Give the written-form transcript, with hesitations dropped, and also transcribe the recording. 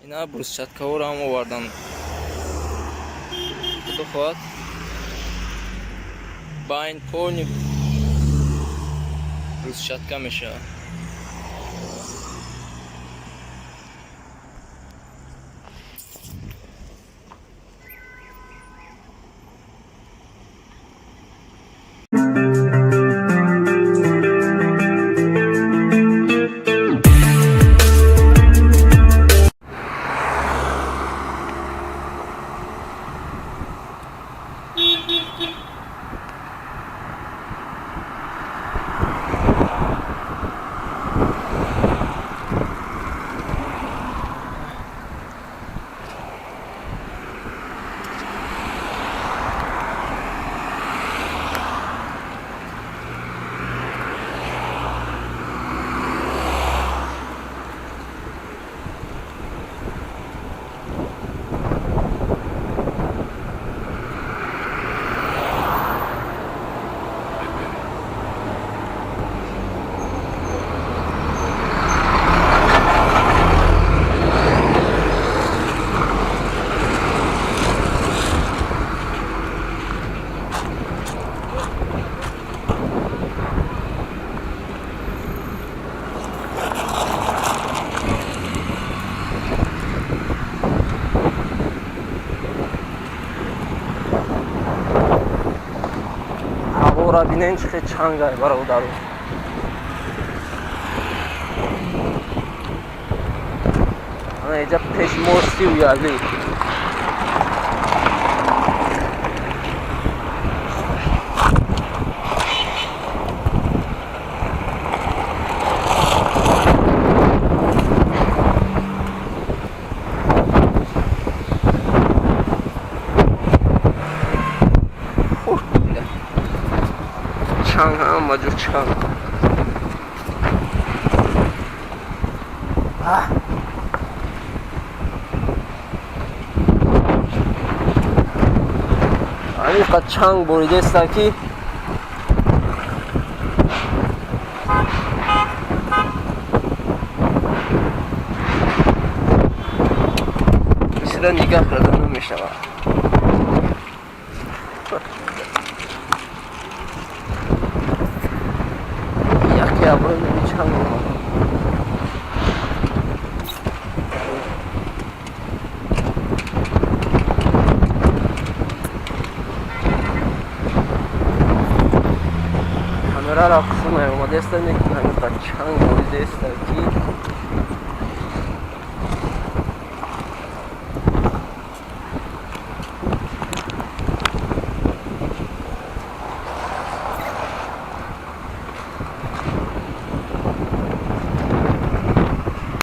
اینا برسچتکا رو هم آوردن بخواد با این پونی برسچتکا میشه. را بینین چه چنگه برادرو. انا اینجا پیش مرسی و یالی چنگ هم مجور چنگ همین قد چنگ بریده است که مثلا نگاه کردن نمیشه. یکی ابرو نمی چنگ کامera را قسم اومده است که همین قد چنگ بریده است که